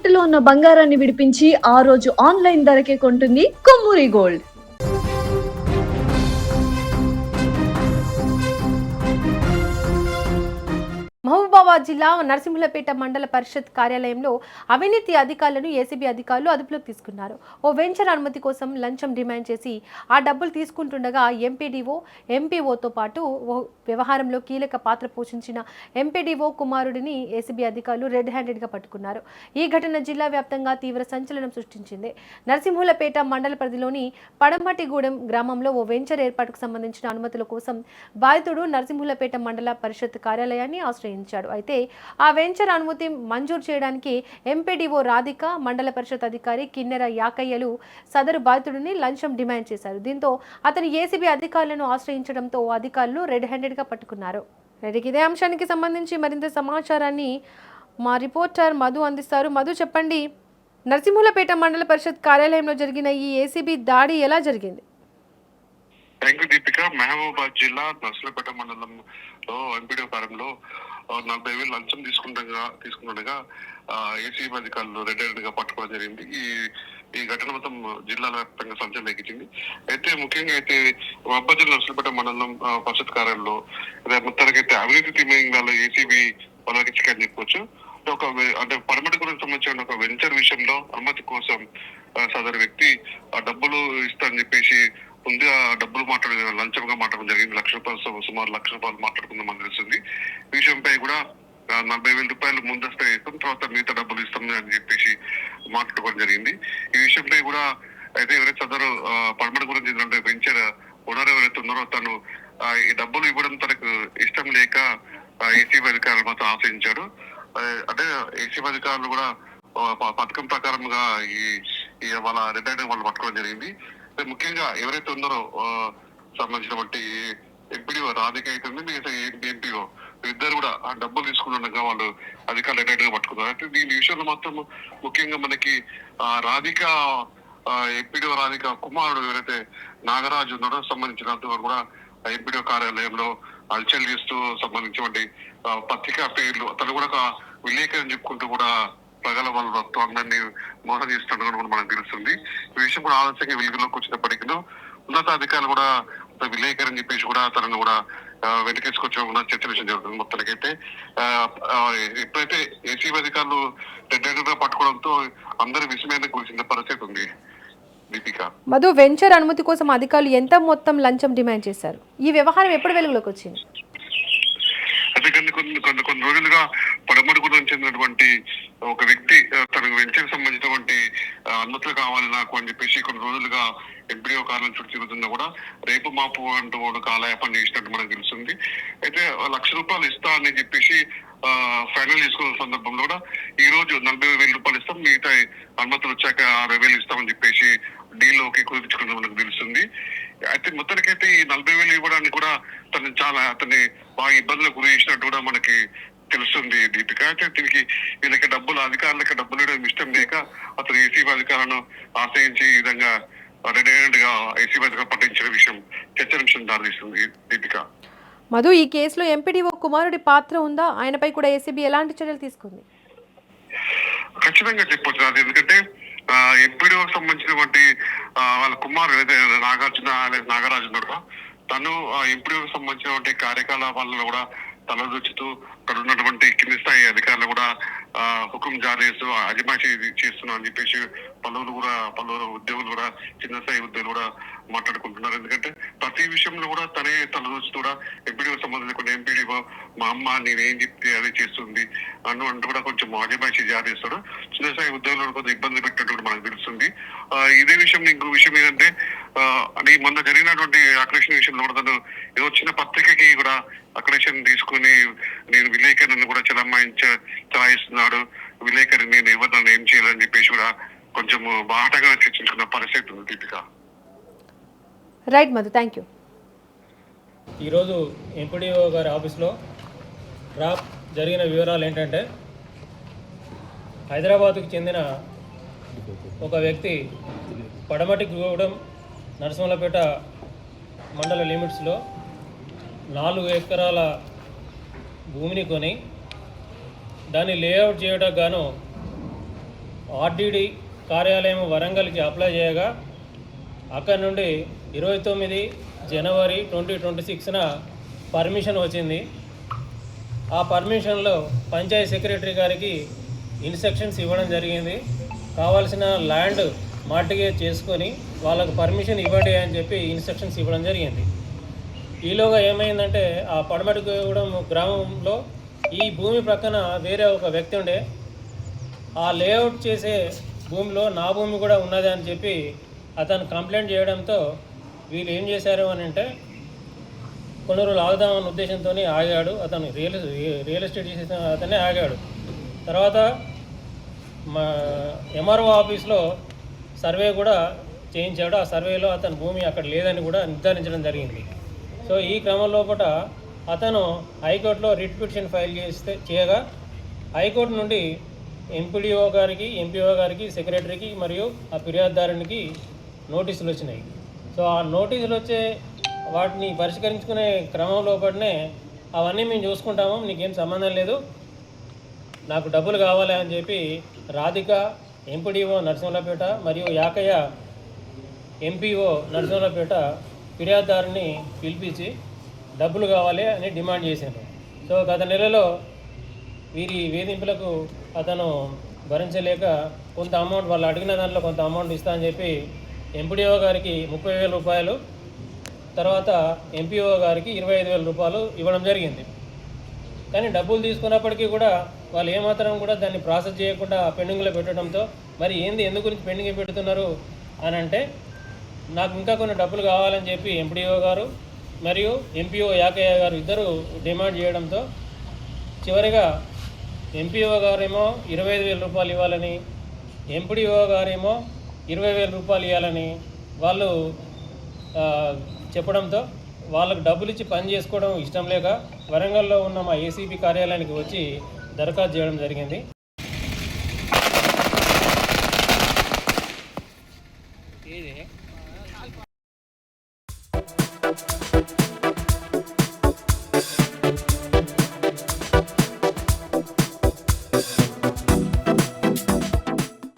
తాకట్టులో ఉన్న బంగారాన్ని విడిపించి ఆ రోజు ఆన్లైన్ ధరకే కొంటుంది కొమ్మూరి గోల్డ్. మహబూబాబాద్ జిల్లా నరసింహులపేట మండల పరిషత్ కార్యాలయంలో అవినీతి అధికారులను ఏసీబీ అధికారులు అదుపులోకి తీసుకున్నారు. ఓ వెంచర్ అనుమతి కోసం లంచం డిమాండ్ చేసి ఆ డబ్బులు తీసుకుంటుండగా ఎంపీడీఓ, ఎంపీఓతో పాటు ఓ వ్యవహారంలో కీలక పాత్ర పోషించిన ఎంపీడీఓ కుమారుడిని ఏసీబీ అధికారులు రెడ్ హ్యాండెడ్గా పట్టుకున్నారు. ఈ ఘటన జిల్లా వ్యాప్తంగా తీవ్ర సంచలనం సృష్టించింది. నరసింహులపేట మండల పరిధిలోని పడమటిగూడెం గ్రామంలో ఓ వెంచర్ ఏర్పాటుకు సంబంధించిన అనుమతుల కోసం బాధితుడు నరసింహులపేట మండల పరిషత్ కార్యాలయాన్ని ఆశ్రయించారు. అయితే ఆ వెంచర్ అనుమతి మంజూరు చేయడానికి ఎంపీడీఓ రాధిక, మండల పరిషత్ అధికారి కిన్నెర యాకయ్యలు సదరు బాధితుడిని లంచం డిమాండ్ చేశారు. దీంతో అతను ఏసీబీ అధికారులను ఆశ్రయించడంతో అధికారులు రెడ్ హ్యాండెడ్గా పట్టుకున్నారు. ఇదే అంశానికి సంబంధించి మరింత సమాచారాన్ని మా రిపోర్టర్ మధు అందిస్తారు. మధు, చెప్పండి, నరసింహులపేట మండల పరిషత్ కార్యాలయంలో జరిగిన ఈ ఏసీబీ దాడి ఎలా జరిగింది? Thank you Deepika. మహబూబాబాద్ జిల్లా నర్సులపేట మండలంలో ఎంపీడీఓ కార్యంలో 40,000 లంచం తీసుకుంటుండగా ఏసీబీ అధికారులు రెడ్ హ్యాండెడ్ గా పట్టుకోవడం జరిగింది. ఈ ఘటన మొత్తం జిల్లా వ్యాప్తంగా సంచలనం ఎక్కించింది. అయితే ముఖ్యంగా అయితే మహబూబాబాద్ జిల్లా నర్సులపేట మండలం పరిషత్ కార్యాలయంలో మొత్తానికైతే అవినీతి తిమింగళాలు ఏసీబీ వాళ్ళకి చికెన్ చెప్పవచ్చు. అంటే పడమటిగూడెం సంబంధించిన ఒక వెంచర్ విషయంలో అనుమతి కోసం సదరు వ్యక్తి ఆ డబ్బులు ఇస్తానని చెప్పేసి ముందు ఆ డబ్బులు లంచంగా మాట్లాడడం జరిగింది. సుమారు ₹1,00,000 మాట్లాడుకుందామని తెలుస్తుంది. ఈ విషయంపై కూడా 40,000 రూపాయలు ముందస్తు ఇస్తాం, తర్వాత మిగతా డబ్బులు ఇస్తాం అని చెప్పేసి మాట్లాడుకోవడం జరిగింది. ఈ విషయంపై కూడా అయితే ఎవరైతే సదరు పడమటిగూడెం చెందిన వెంచర్ ఓనర్ ఎవరైతే ఉన్నారో తను ఈ డబ్బులు ఇవ్వడం తనకు ఇష్టం లేక ఏసీబీ అధికారులు మాత్రం ఆశ్రయించాడు. అంటే ఏసీబీ అధికారులు కూడా పథకం ప్రకారంగా ఈ వాళ్ళ రెడ్ హ్యాండెడ్ వాళ్ళు పట్టుకోవడం జరిగింది. ముఖ్యంగా ఎవరైతే ఉన్నారో సంబంధించినటువంటి ఎంపీడీఓ రాధిక అయితే మిగతా ఎంపీఓ ఇద్దరు కూడా ఆ డబ్బులు తీసుకుంటుండగా వాళ్ళు అధికారులు రెడ్ హ్యాండెడ్ గా పట్టుకున్నారు. అయితే దీని విషయంలో మాత్రం ముఖ్యంగా మనకి రాధిక ఎంపీడీఓ రాధిక కుమారుడు ఎవరైతే నాగరాజు ఉన్నాడో సంబంధించిన కూడా ఎంపీడీఓ కార్యాలయంలో అల్చల్ చేస్తూ సంబంధించినటువంటి పత్రికా పేర్లు అతను కూడా విలేకరణ చెప్పుకుంటూ కూడా ప్రజల వాళ్ళ అందరినీ మోసం చేస్తున్నట్టు కూడా మనకు తెలుస్తుంది. ఈ విషయం కూడా ఆలస్యంగా వెలుగులోకి వచ్చినప్పటికీ ఉన్నతాధికారులు కూడా విలేకరని చెప్పేసి కూడా తనను కూడా వెనకేసుకొచ్చడం కూడా చర్చలు జరుగుతుంది. మొత్తానికైతే ఎప్పుడైతే ఏసీబీ అధికారులు రెడ్ హ్యాండెడ్ గా పట్టుకోవడంతో అందరూ విస్మయానికి గురించిన పరిస్థితి ఉంది. దీపిక, మధు, వెంచర్ అనుమతి కోసం అధికారులు ఎంత మొత్తం లంచం డిమాండ్ చేశారు? ఈ వ్యవహారం ఎప్పుడు వెలుగులోకి వచ్చింది? అయితే కొన్ని రోజులుగా పడమటిగూడెం చెందినటువంటి ఒక వ్యక్తి తనకు వెంచర్ సంబంధించినటువంటి అనుమతులు కావాలి నాకు అని చెప్పేసి కొన్ని రోజులుగా ఎంపీడీఓ కార్యాలయం చుట్టూ తిరుగుతున్నా కూడా రేపు మాపు అంటూ కాలయాపన చేసినట్టు మనకు తెలుస్తుంది. అయితే ₹1,00,000 ఇస్తా అని చెప్పేసి ఫైనల్ చేసుకున్న సందర్భంలో కూడా ఈ రోజు ₹40,000 ఇస్తాం, మిగతా అనుమతులు వచ్చాక ₹60,000 ఇస్తామని చెప్పేసి డీల్ ఓకే కుదిర్చుకున్న మనకు తెలుస్తుంది. అయితే మొత్తానికైతే ఈ 40,000 ఇవ్వడానికి కూడా అతన్ని బాగా ఇబ్బందులకు గురి చేసినట్టు కూడా మనకి తెలుస్తుంది దీపిక. అయితే దీనికి వీళ్ళకి అధికారులకి డబ్బులు ఇవ్వడం ఇష్టం లేక అతను ఏసీబీ అధికారులను ఆశ్రయించి ఈ విధంగా రెడ్ హ్యాండెడ్ గా ఏసీబీ అధికారులు పట్టించిన విషయం చర్చనీయాంశం దారితీస్తుంది దీపిక. మధు, ఈ కేసులో ఎంపీడీఓ కుమారుడి పాత్ర ఉందా? ఆయనపై కూడా ఏసీబీ ఎలాంటి చర్యలు తీసుకుంది? ఖచ్చితంగా చెప్పొచ్చు. అది ఎందుకంటే ఎంపీడీఓకి సంబంధించినటువంటి వాళ్ళ కుమారుడు ఏదైతే నాగరాజు ఉన్నాడో తను ఎంపీడీఓకి సంబంధించినటువంటి కార్యకలాపాలలో కూడా తలదూచుతూ అక్కడ ఉన్నటువంటి కింది స్థాయి అధికారులు కూడా హుకుం జారీ చేస్తూ అజమాయిషీ చేస్తున్నాం అని చెప్పేసి పలువురు ఉద్యోగులు కూడా చిన్న స్థాయి ఉద్యోగులు కూడా మాట్లాడుకుంటున్నారు. ఎందుకంటే ప్రతి విషయంలో కూడా తనే తలదూచుతూ కూడా ఎంపీడీఓ సంబంధించిన ఎంపీడీఓ మా అమ్మ నేనేం చెప్తే అదే చేస్తుంది అంటూ కూడా కొంచెం అజమాయిషీ జారీ చేస్తాడు. చిన్న స్థాయి ఉద్యోగులు కొంచెం ఇబ్బంది పెట్టినట్టు కూడా మనకు తెలుస్తుంది. ఇదే విషయం ఇంకో విషయం ఏంటంటే మొన్న జరిగినటువంటి అక్రేషన్ విషయంలో కూడా తను ఏదో చిన్న పత్రికకి కూడా అక్రేషన్ తీసుకుని నేను విలేకరుని కూడా చలాయిస్తున్నాడు, విలేకరి నేను ఎవరు ఏం చేయాలని చెప్పేసి కూడా కొంచెం బాటగా చర్చించుకున్న పరిస్థితి ఉంది Deepika. Right Madhu, thank you. ఈరోజు ఎంపీడీఓ గారి ఆఫీస్లో జరిగిన వివరాలు ఏంటంటే హైదరాబాద్కు చెందిన ఒక వ్యక్తి పడమటిగూడెం నరసింహులపేట మండల లిమిట్స్లో 4 ఎకరాల భూమిని కొని దాన్ని లేఅవుట్ చేయడానికి గాను ఆర్డీడీ కార్యాలయం వరంగల్కి అప్లై చేయగా అక్కడి నుండి 29 జనవరి 2026న పర్మిషన్ వచ్చింది. ఆ పర్మిషన్లో పంచాయతీ సెక్రటరీ గారికి ఇన్స్ట్రక్షన్స్ ఇవ్వడం జరిగింది. కావాల్సిన ల్యాండ్ మార్టిగేజ్ చేసుకొని వాళ్ళకు పర్మిషన్ ఇవ్వండి అని చెప్పి ఇన్స్ట్రక్షన్స్ ఇవ్వడం జరిగింది. ఈలోగా ఏమైందంటే ఆ పడమటిగూడెం గ్రామంలో ఈ భూమి ప్రక్కన వేరే ఒక వ్యక్తి ఉండే, ఆ లేఅవుట్ చేసే భూమిలో నా భూమి కూడా ఉన్నది అని చెప్పి అతను కంప్లైంట్ చేయడంతో వీళ్ళు ఏం చేశారు అని అంటే కొన్ని రోజులు ఆగుదామన్న ఉద్దేశంతో ఆగాడు. అతను రియల్ ఎస్టేట్ చేసిన అతనే ఆగాడు. తర్వాత మా ఎంఆర్ఓ ఆఫీస్లో సర్వే కూడా చేయించాడు. ఆ సర్వేలో అతని భూమి అక్కడ లేదని కూడా నిర్ధారించడం జరిగింది. సో ఈ క్రమం లోపల అతను హైకోర్టులో రిట్ పిటిషన్ ఫైల్ చేయగా హైకోర్టు నుండి ఎంపీడీఓ గారికి, ఎంపీఓ గారికి, సెక్రటరీకి మరియు ఆ ఫిర్యాదుదారునికి నోటీసులు వచ్చినాయి. సో ఆ నోటీసులు వచ్చే వాటిని పరిష్కరించుకునే క్రమం లోపలనే అవన్నీ మేము చూసుకుంటాము, నీకేం సంబంధం లేదు, నాకు డబ్బులు కావాలి అని చెప్పి రాధిక ఎంపీడీఓ నరసింహులపేట మరియు యాకయ్య ఎంపీఓ నరసింహులపేట ఫిర్యాదుదారుని పిలిపించి డబ్బులు కావాలి అని డిమాండ్ చేశాను. సో గత నెలలో వీరి వేధింపులకు అతను భరించలేక కొంత అమౌంట్, వాళ్ళు అడిగిన దాంట్లో కొంత అమౌంట్ ఇస్తా అని చెప్పి ఎంపీడీఓ గారికి 30,000 రూపాయలు, తర్వాత ఎంపీఓ గారికి 25,000 రూపాయలు ఇవ్వడం జరిగింది. కానీ డబ్బులు తీసుకున్నప్పటికీ కూడా వాళ్ళు ఏమాత్రం కూడా దాన్ని ప్రాసెస్ చేయకుండా పెండింగ్లో పెట్టడంతో మరి ఎందుకు గురించి పెండింగ్ పెడుతున్నారు అని అంటే, నాకు ఇంకా కొన్ని డబ్బులు కావాలని చెప్పి ఎంపీడీఓ గారు మరియు ఎంపీఓ యాకయ్య గారు ఇద్దరు డిమాండ్ చేయడంతో చివరిగా ఎంపీఓ గారేమో 25,000 రూపాయలు ఇవ్వాలని, ఎంపీడీఓ గారేమో 20,000 రూపాయలు ఇవ్వాలని వాళ్ళు చెప్పడంతో వాళ్ళకు డబ్బులు ఇచ్చి పని చేసుకోవడం ఇష్టం లేక వరంగల్లో ఉన్న మా ఏసీబీ కార్యాలయానికి వచ్చి దరఖాస్తు చేయడం జరిగింది.